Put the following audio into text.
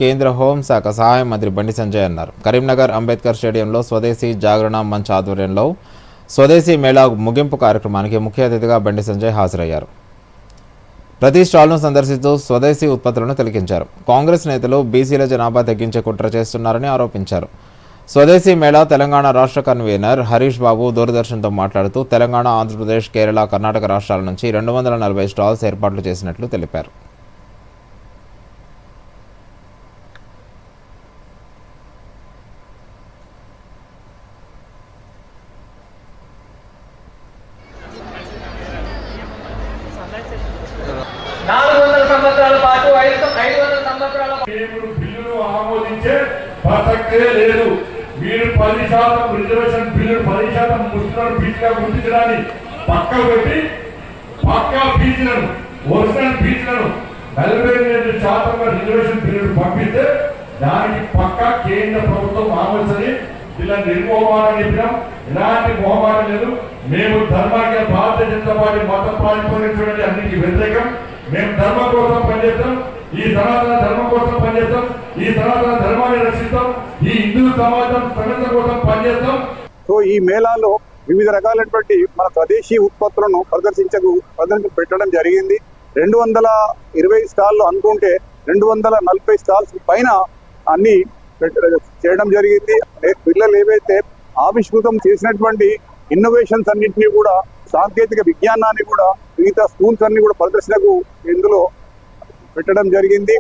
కేంద్ర హోంశాఖ సహాయ మంత్రి బండి సంజయ్ అన్నారు. కరీంనగర్ అంబేద్కర్ స్టేడియంలో స్వదేశీ జాగరణ మంచ్ ఆధ్వర్యంలో స్వదేశీ మేళా ముగింపు కార్యక్రమానికి ముఖ్య అతిథిగా బండి సంజయ్ హాజరయ్యారు. ప్రతి స్టాల్ను సందర్శిస్తూ స్వదేశీ ఉత్పత్తులను తిలకించారు. కాంగ్రెస్ నేతలు బీసీల జనాభా తగ్గించే కుట్ర చేస్తున్నారని ఆరోపించారు. స్వదేశీ మేళా తెలంగాణ రాష్ట్ర కన్వీనర్ హరీష్ బాబు దూరదర్శన్తో మాట్లాడుతూ తెలంగాణ, ఆంధ్రప్రదేశ్, కేరళ, కర్ణాటక రాష్ట్రాల నుంచి 240 స్టాల్స్ ఏర్పాట్లు చేసినట్లు తెలిపారు. బిల్లును ఆమోదించే ప్రసక్తే లేదు. మీరు 10% రిజర్వేషన్ బిల్లును 10% ముస్లింలను బీసీగా గుర్తించడాన్ని పక్కకు పెట్టి పక్కా బీసీలను, ఒరిజినల్ బీసీలను 48% రిజర్వేషన్ బిల్లును పంపిస్తే దానికి పక్కా కేంద్ర ప్రభుత్వం ఆమోదించని ఇలా నిర్మోహమాటం చెప్పినాం. ఎలాంటి మొహమాటం లేదు. మేము ధర్మానికి భారతీయ జనతా పార్టీ మత ప్రాతిపదికన అన్నిటికీ వ్యతిరేకం. మేము ధర్మం కోసం పనిచేస్తాం. ఈ సనాతన ధర్మం కోసం పనిచేస్తాం. ఈ సనాతన ధర్మాన్ని రక్షిస్తాం. ఈ హిందూ సమాజం సంఘటన కోసం పనిచేస్తాం. సో ఈ మేళాలో వివిధ రకాలైనటువంటి మన స్వదేశీ ఉత్పత్తులను ప్రదర్శన పెట్టడం జరిగింది. 220 స్టాల్లు అనుకుంటే 240 స్టాల్స్ పైన అన్ని చేయడం జరిగింది. పిల్లలు ఏవైతే ఆవిష్కృతం చేసినటువంటి ఇన్నోవేషన్స్ అన్నింటినీ కూడా, సాంకేతిక విజ్ఞానాన్ని కూడా, మిగతా స్కూల్స్ అన్ని కూడా ప్రదర్శనకు ఇందులో పెట్టడం జరిగింది.